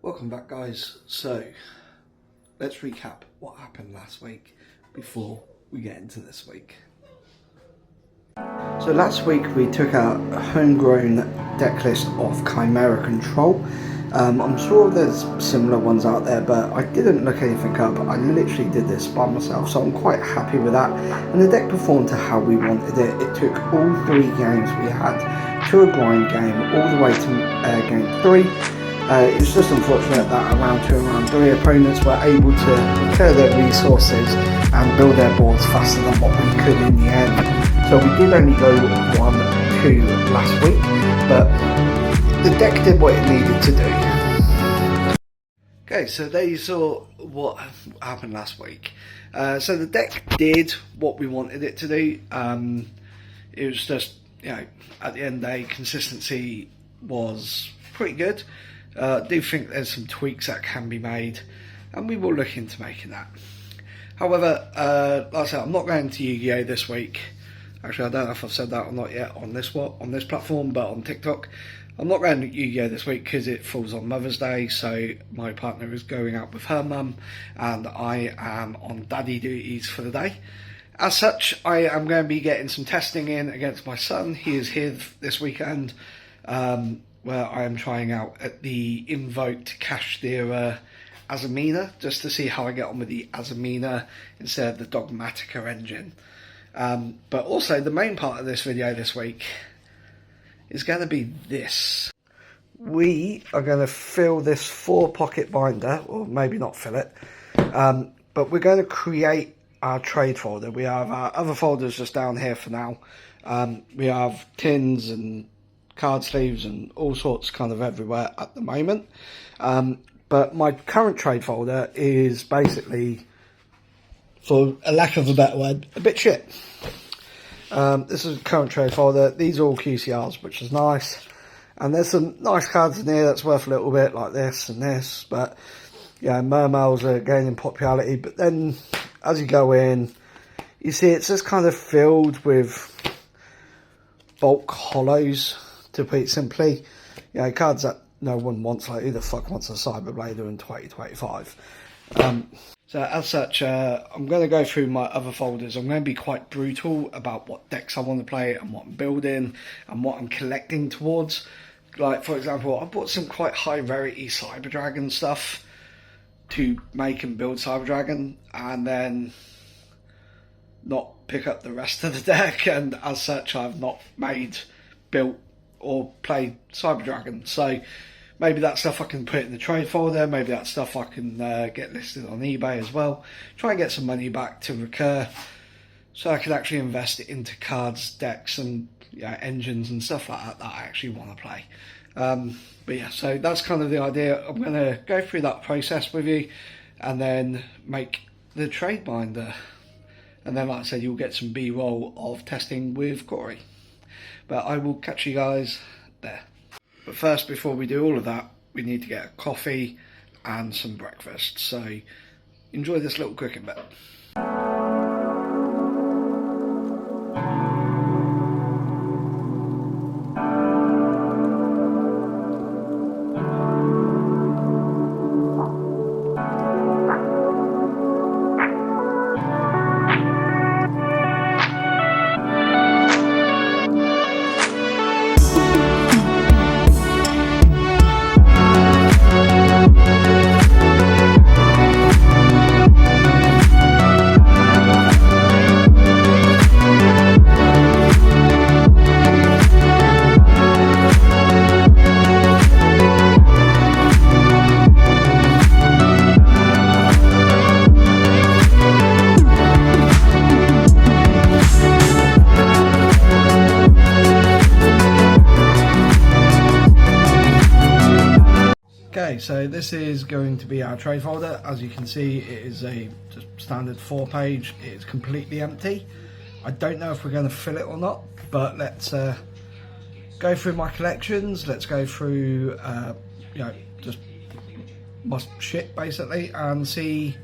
Welcome back, guys. So let's recap what happened last week before we get into this week. So last week we took our homegrown deck list of Chimera Control. I'm sure there's similar ones out there, but I didn't look anything up. I literally did this by myself, so I'm quite happy with that. And the deck performed to how we wanted it. It took all 3 games we had to a grind game, all the way to game 3. It was just unfortunate that around 2 and round 3 opponents were able to recur their resources and build their boards faster than what we could in the end. So we did only go 1-2 last week, but the deck did what it needed to do. Okay, so there you saw what happened last week. So the deck did what we wanted it to do. It was just, at the end of the day, consistency was pretty good. I do think there's some tweaks that can be made, and we will look into making that. However, like I said, I'm not going to Yu-Gi-Oh this week. Actually, I don't know if I've said that or not yet on this platform, but on TikTok, I'm not going to Yu-Gi-Oh this week because it falls on Mother's Day. So my partner is going out with her mum, and I am on daddy duties for the day. As such, I am going to be getting some testing in against my son. He is here this weekend, where I am trying out at the Invoked Kashtira Azumina, just to see how I get on with the Azumina instead of the Dogmatica engine. But also, the main part of this video this week is going to be this. We are going to fill this 4-pocket binder, or maybe not fill it, but we're going to create our trade folder. We have our other folders just down here for now. We have tins and card sleeves and all sorts kind of everywhere at the moment. But my current trade folder is basically, for a lack of a better word, a bit shit. This is a current trade folder. These are all QCRs, which is nice. And there's some nice cards in here that's worth a little bit, like this and this. But yeah, Mermails are gaining popularity. But then as you go in, you see it's just kind of filled with bulk hollows, to put it simply. Cards that no one wants, like who the fuck wants a Cyberblader in 2025. So as such, I'm going to go through my other folders. I'm going to be quite brutal about what decks I want to play and what I'm building and what I'm collecting towards. Like, for example, I bought some quite high rarity Cyber Dragon stuff to make and build Cyber Dragon, and then not pick up the rest of the deck, and as such I've not built or played Cyber Dragon. So maybe that stuff I can put in the trade folder, maybe that stuff I can get listed on eBay as well. Try and get some money back to recur, so I can actually invest it into cards, decks and engines and stuff like that I actually want to play. But yeah, so that's kind of the idea. I'm going to go through that process with you and then make the trade binder. And then, like I said, you'll get some B-roll of testing with Corey. But I will catch you guys there. But first, before we do all of that, we need to get a coffee and some breakfast. So enjoy this little cooking bit. Okay, so this is going to be our trade folder. As you can see, it is a just standard 4-page. It's completely empty. I don't know if we're going to fill it or not, but let's go through my collections. Let's go through, just my shit basically, and see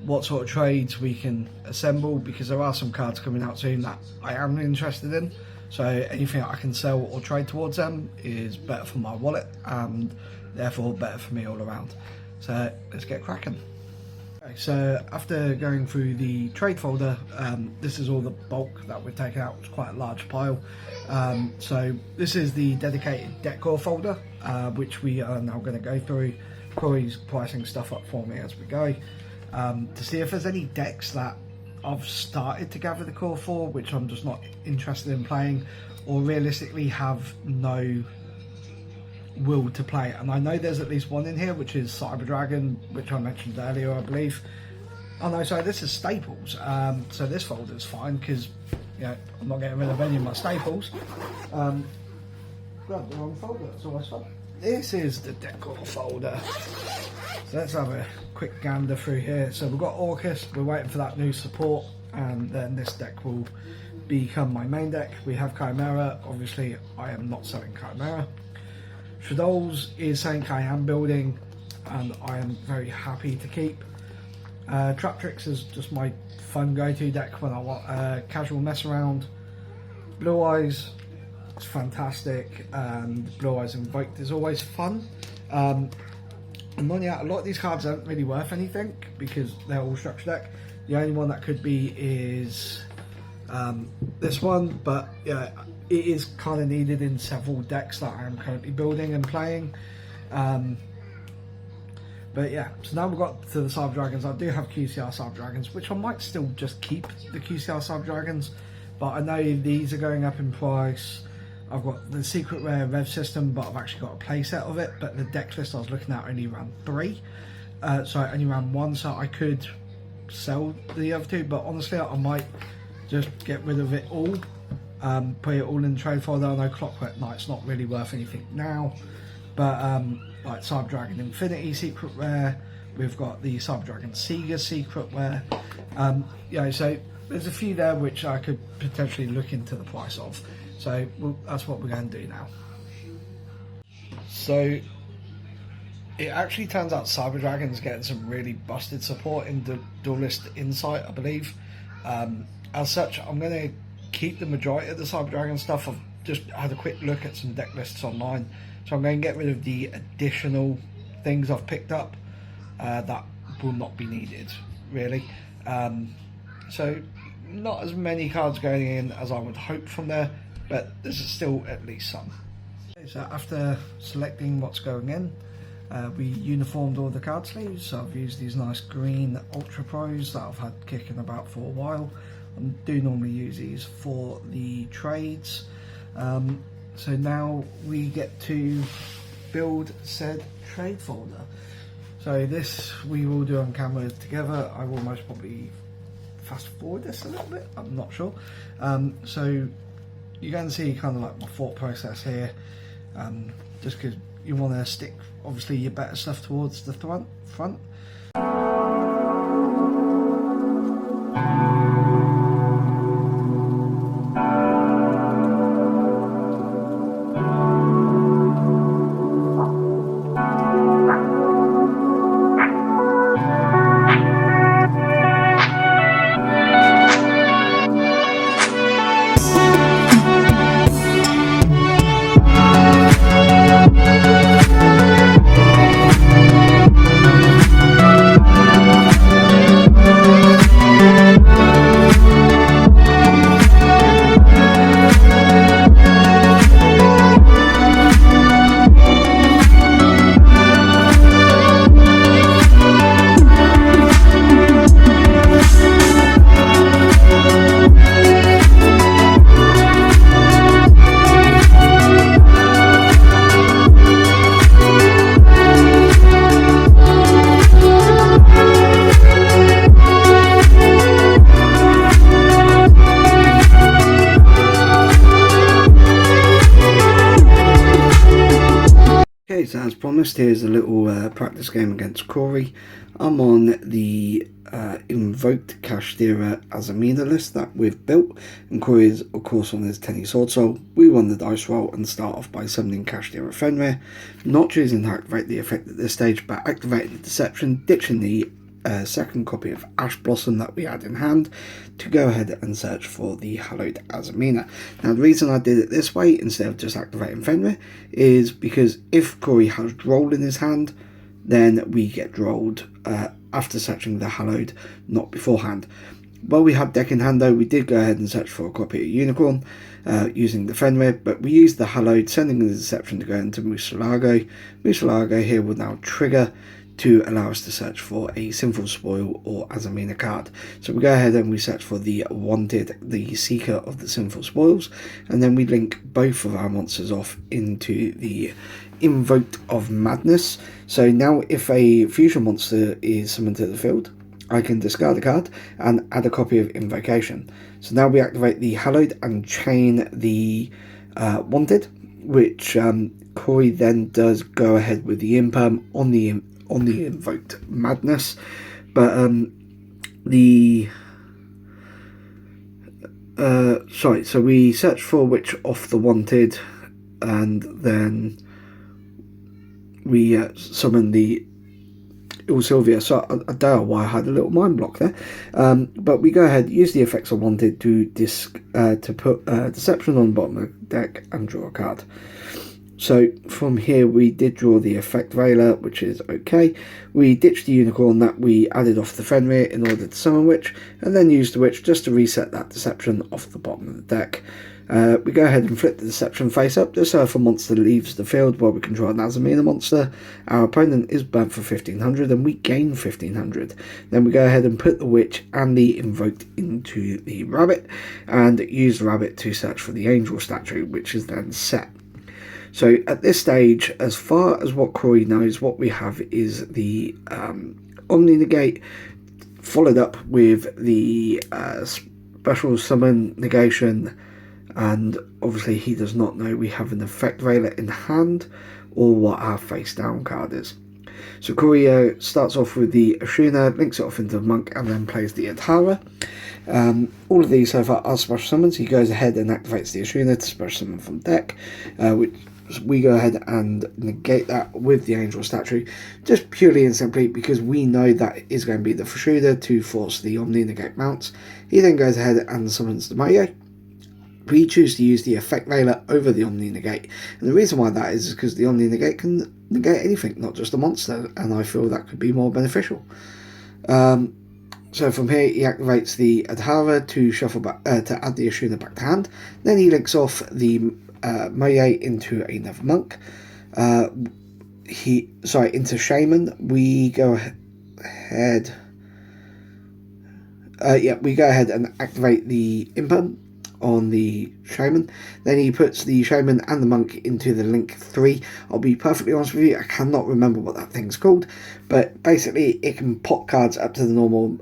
what sort of trades we can assemble, because there are some cards coming out soon that I am interested in. So anything I can sell or trade towards them is better for my wallet and therefore better for me all around. So let's get cracking. Okay, so after going through the trade folder, this is all the bulk that we've taken out. It's quite a large pile. So this is the dedicated deck core folder, which we are now going to go through. Corey's pricing stuff up for me as we go, to see if there's any decks that I've started to gather the core for, which I'm just not interested in playing, or realistically have no will to play. And I know there's at least one in here, which is Cyber Dragon, which I mentioned earlier, I believe. Oh no, sorry, this is Staples. So this folder is fine because, you know, I'm not getting rid of any of my staples. Grab the wrong folder, that's always fun. This is the decor folder. So let's have a quick gander through here. So we've got Orcus, we're waiting for that new support, and then this deck will become my main deck. We have Chimera, obviously I am not selling Chimera. Shadows is something I am building and I am very happy to keep. Traptrix is just my fun go-to deck when I want a casual mess around. Blue Eyes is fantastic, and Blue Eyes Invoked is always fun. And money out, a lot of these cards aren't really worth anything because they're all structure deck. The only one that could be is this one, but yeah, it is kind of needed in several decks that I am currently building and playing. But yeah, so now we've got to the Cyber Dragons. I do have QCR Cyber Dragons, which I might still just keep the QCR Cyber Dragons, but I know these are going up in price. I've got the Secret Rare Rev system, but I've actually got a playset of it, but the deck list I was looking at only ran 3. Sorry, only ran 1, so I could sell the other 2, but honestly I might just get rid of it all, put it all in the trade folder. I know Clockwork Knight's not really worth anything now, but like Cyber Dragon Infinity Secret Rare, we've got the Cyber Dragon Sega Secret Rare, yeah, so there's a few there which I could potentially look into the price of. So that's what we're going to do now. So it actually turns out Cyber Dragon's getting some really busted support in the Duelist Insight, I believe. As such, I'm going to keep the majority of the Cyber Dragon stuff. I've just had a quick look at some deck lists online, so I'm going to get rid of the additional things I've picked up that will not be needed, really. So not as many cards going in as I would hope from there, but there's still at least some. Okay, so after selecting what's going in, we uniformed all the card sleeves. So I've used these nice green Ultra Pros that I've had kicking about for a while. I do normally use these for the trades. So now we get to build said trade folder. So this we will do on camera together. I will most probably fast forward this a little bit, I'm not sure. So you're going to see kind of like my thought process here, just because you want to stick obviously your better stuff towards the front. Okay, so as promised, here's a little practice game against Corey. I'm on the Invoked Kashtira Azamina list that we've built, and Corey is of course on his Tenny Sword Soul. We run the dice roll and start off by summoning Kashtira Fenrir, not choosing to activate the effect at this stage, but activating the Deception, ditching the second copy of Ash Blossom that we had in hand to go ahead and search for the Hallowed Azamina. Now, the reason I did it this way instead of just activating Fenrir is because if Corey has Droll in his hand, then we get Drolled after searching the Hallowed, not beforehand. While we had deck in hand though, we did go ahead and search for a copy of Unicorn using the Fenrir, but we used the Hallowed, sending the Deception to go into Musalago. Musalago here will now trigger to allow us to search for a Sinful Spoil or Azamina card. So we go ahead and we search for the Wanted, the Seeker of the Sinful Spoils, and then we link both of our monsters off into the Invoked of Madness. So now if a fusion monster is summoned to the field, I can discard a card and add a copy of Invocation. So now we activate the Hallowed and chain the Wanted, which Corey then does go ahead with the Imperm on the Invoked Madness. But so we search for which off the Wanted, and then we summon the Sylvia. So I don't know why I had a little mind block there, but we go ahead, use the effects I wanted to put Deception on the bottom of the deck and draw a card. So from here we did draw the Effect Veiler, which is okay. We ditched the Unicorn that we added off the Fenrir in order to summon Witch, and then used the Witch just to reset that Deception off the bottom of the deck. We go ahead and flip the Deception face up, just so if a monster leaves the field while we control an Azamina monster, our opponent is burnt for 1500 and we gain 1500. Then we go ahead and put the Witch and the Invoked into the Rabbit, and use the Rabbit to search for the Angel statue, which is then set. So at this stage, as far as what Corey knows, what we have is the Omni Negate, followed up with the Special Summon Negation, and obviously he does not know we have an Effect Veiler in hand or what our face down card is. So Corey starts off with the Ashuna, links it off into the Monk, and then plays the Adhara. All of these so far are special summons. He goes ahead and activates the Ashuna to special summon from deck, which we go ahead and negate that with the Angel statue, just purely and simply because we know that is going to be the Fashuda to force the Omni Negate mounts. He then goes ahead and summons the Mayo. We choose to use the Effect Veiler over the Omni Negate, and the reason why that is because the Omni Negate can negate anything, not just a monster, and I feel that could be more beneficial. So from here he activates the Adhara to shuffle back to add the Ashuna back to hand. Then he links off the Moye into another Monk. Into Shaman. We go ahead. We go ahead and activate the Imperm on the Shaman. Then he puts the Shaman and the Monk into the Link 3. I'll be perfectly honest with you, I cannot remember what that thing's called, but basically it can pop cards up to the normal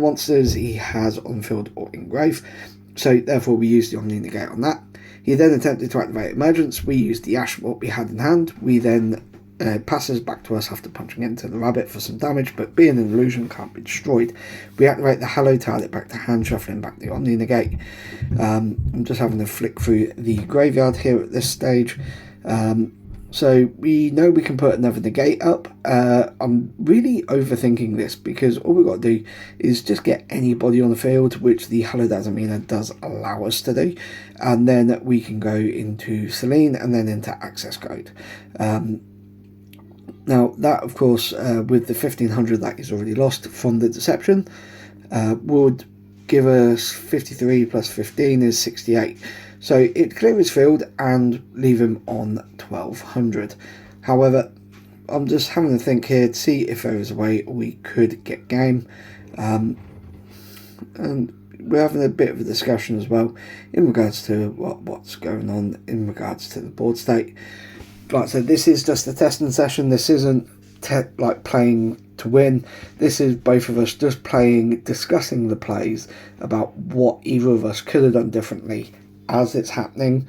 monsters he has on field or in grave. So therefore we use the Omni Negate on that. He then attempted to activate Emergence. We used the Ash, what we had in hand. We then passes back to us after punching into the Rabbit for some damage, but being an illusion can't be destroyed. We activate the Hallowed, tile it back to hand, shuffling back the Omni Negate. I'm just having to flick through the graveyard here at this stage. So we know we can put another Negate up. I'm really overthinking this because all we've got to do is just get anybody on the field, which the Hallowed Azamina does allow us to do, and then we can go into Selene and then into Access Code. Now that, of course, with the 1500 that is already lost from the Deception, would give us 53 plus 15 is 68. So it'd clear his field and leave him on 1200. However, I'm just having to think here to see if there is a way we could get game. And we're having a bit of a discussion as well in regards to what's going on in regards to the board state. Like I said, this is just a testing session. This isn't like playing to win. This is both of us just playing, discussing the plays about what either of us could have done differently as it's happening,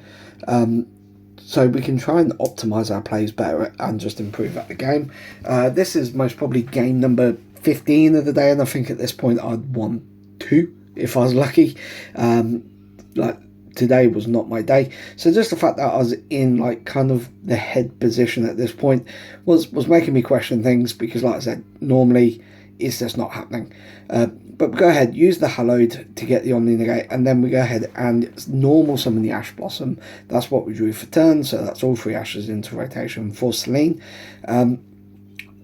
so we can try and optimize our plays better and just improve at the game. This is most probably game number 15 of the day, and I think at this point I'd won 2 if I was lucky. Like today was not my day, so just the fact that I was in like kind of the head position at this point was making me question things, because like I said, normally it's just not happening. But we go ahead, use the Hallowed to get the Omni Negate, and then we go ahead and normal summon the Ash Blossom. That's what we drew for turn, so that's all 3 Ashes into rotation for Selene.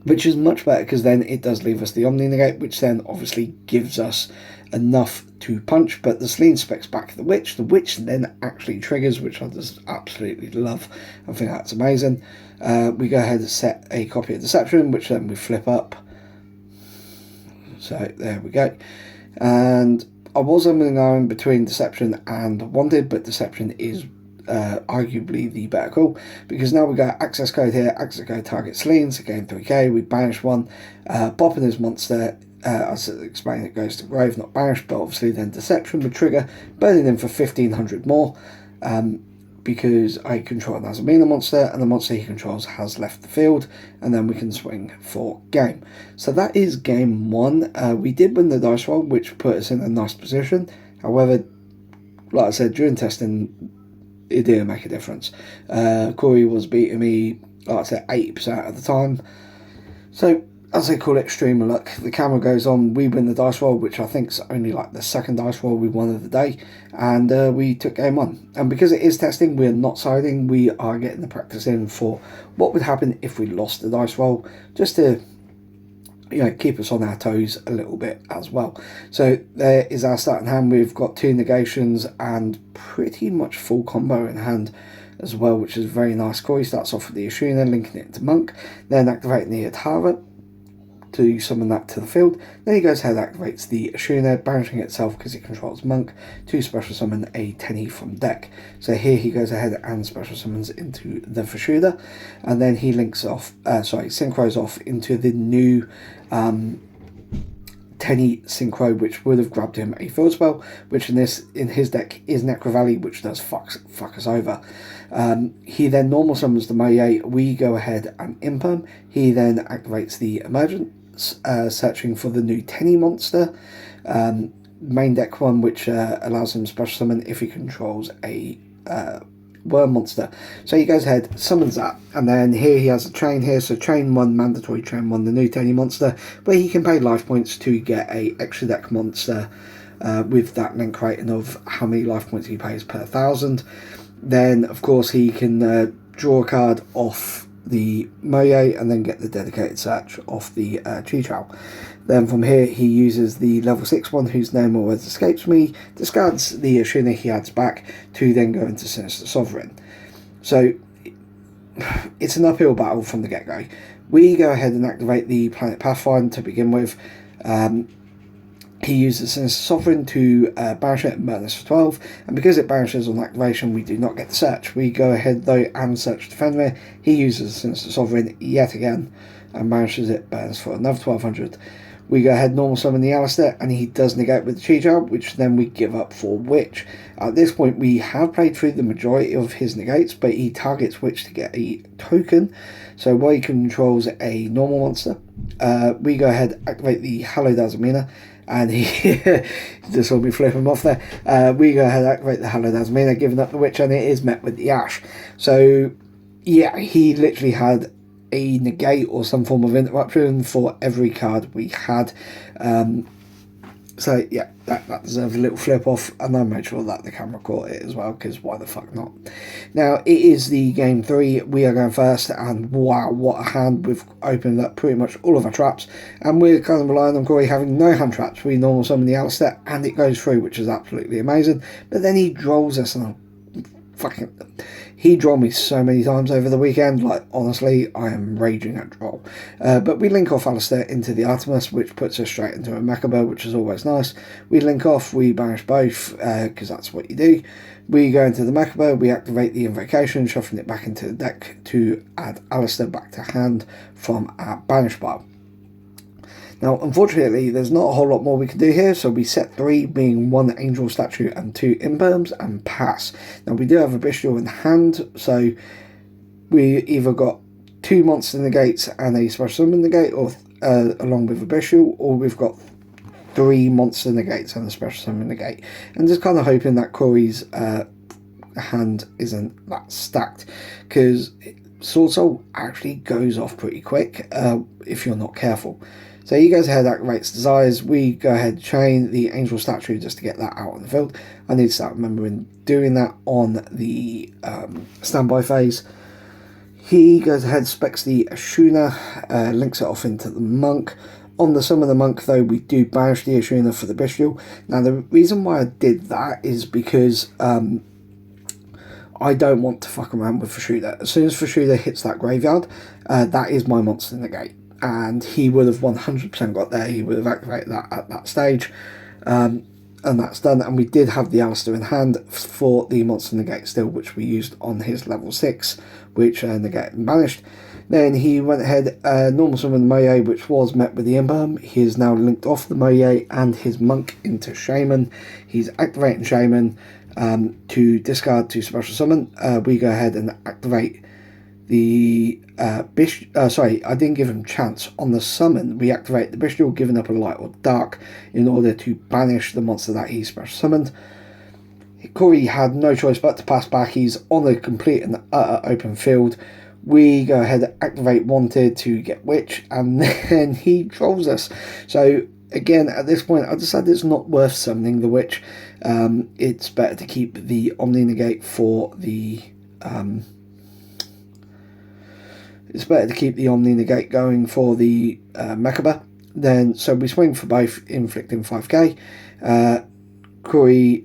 Which is much better because then it does leave us the Omni Negate, which then obviously gives us enough to punch. But the Selene specs back the Witch then actually triggers, which I just absolutely love. I think that's amazing. We go ahead and set a copy of Deception, which then we flip up. So there we go. And I was going between Deception and Wanted, but Deception is arguably the better call, because now we got access code here. Access code target Selene, so gain 3k. We banish one, bopping his monster. As I explained, it goes to grave, not banished, but obviously then Deception would trigger, burning him for 1500 more, because I control an Azumina monster, and the monster he controls has left the field, and then we can swing for game. So that is game 1. We did win the dice roll, which put us in a nice position. However, like I said, during testing, it didn't make a difference. Corey was beating me, like I said, 80% of the time. So, as they call it, stream of luck. The camera goes on, we win the dice roll, which I think is only like the second dice roll we won of the day, and we took game 1. And because it is testing, we are not siding, we are getting the practice in for what would happen if we lost the dice roll, just to, you know, keep us on our toes a little bit as well. So there is our starting hand. We've got 2 negations and pretty much full combo in hand as well, which is very nice. Corey starts off with the Ashuna, linking it into Monk, then activating the Atara to summon that to the field. Then he goes ahead and activates the Ashuna, banishing itself because it controls Monk, to special summon a Tenny from deck. So here he goes ahead and special summons into the Fushida, and then he links off, synchros off into the new Tenny Synchro, which would have grabbed him a field spell, which in his deck is Necro Valley, which does fuck us over. He then normal summons the Moye. We go ahead and imp him. He then activates the Emergence, searching for the new Tenny monster, main deck one, which allows him special summon if he controls a worm monster. So he goes ahead, summons that, and then here he has a chain here, so chain 1, mandatory chain 1, the new Tenny monster, where he can pay life points to get a extra deck monster with that link rating of how many life points he pays per 1000. Then of course he can draw a card off the Moye and then get the dedicated search off the Chichao. Then from here he uses the level 6 one, whose name always escapes me, discards the Ashuna he adds back to then go into Sinister Sovereign. So it's an uphill battle from the get-go. We go ahead and activate the Planet Pathfinder to begin with. He uses Sinister Sovereign to banish it and burn us for 12, and because it banishes on activation, we do not get the search. We go ahead though and search Defender. He uses Sinister Sovereign yet again and banishes it, burns for another 1200. We go ahead normal summon the Alistair, and he does negate with the Chichao, which then we give up for Witch. At this point we have played through the majority of his negates, but he targets Witch to get a token. So while he controls a normal monster, we go ahead activate the Hallowed Azumina, and he just saw me flip him off there. We go ahead and activate the Hallowed Azumina, giving up the Witch, and it is met with the Ash. So yeah, he literally had a negate or some form of interruption for every card we had. So yeah, that deserves a little flip off, and I made sure that the camera caught it as well, because why the fuck not. Now it is the game 3, we are going first, and wow, what a hand. We've opened up pretty much all of our traps, and we're kind of relying on Corey having no hand traps. We normal summon the Alistair and it goes through, which is absolutely amazing, but then he draws us, and he drew me so many times over the weekend, like honestly I am raging at draw. But we link off Alistair into the Artemis, which puts us straight into a Mechaba, which is always nice. We link off, we banish both, because that's what you do. We go into the Mechaba, we activate the Invocation, shuffling it back into the deck to add Alistair back to hand from our banish pile. Now, unfortunately, there's not a whole lot more we can do here, so we set 3, being 1 Angel Statue and 2 Imperms, and pass. Now, we do have a Bestial in hand, so we either got 2 Monster Negates and a Special Summon Negate, or along with a Bestial, or we've got 3 Monster Negates and a Special Summon Negate. And just kind of hoping that Corey's hand isn't that stacked, because Sword Soul actually goes off pretty quick if you're not careful. So he goes ahead, activates Desires. We go ahead and chain the Angel Statue just to get that out on the field. I need to start remembering doing that on the standby phase. He goes ahead, specs the Ashuna, links it off into the Monk. On the summon of the Monk, though, we do banish the Ashuna for the Bestial. Now, the reason why I did that is because I don't want to fuck around with Fashuda. As soon as Fashuda hits that graveyard, that is my monster negate. And he would have 100% got there. He would have activated that at that stage. And that's done. And we did have the Alistair in hand for the monster negate still, which we used on his level 6, which negate and banished. Then he went ahead, normal summon the Moye, which was met with the Imperm. He is now linked off the Moye and his Monk into Shaman. He's activating Shaman to discard to special summon. We go ahead and activate the sorry, I didn't give him chance. On the summon, we activate the Bestial, giving up a light or dark in order to banish the monster that he special summoned. Corey had no choice but to pass back. He's on a complete and utter open field. We go ahead and activate Wanted to get Witch, and then he trolls us. So again, at this point, I decided it's not worth summoning the Witch. It's better to keep the Omni Negate for the it's better to keep the Omni Negate going for the Mechaba. Then, so we swing for both, inflicting 5k. Corey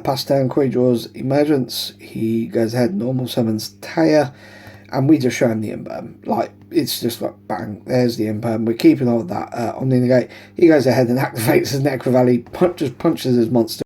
pass turn. Corey draws Emergence. He goes ahead, normal summons Taya, and we just show him the Imperm. Like, it's just like bang, there's the Imperm. We're keeping all of that Omni Negate. He goes ahead and activates his Necro Valley, just punches his monster.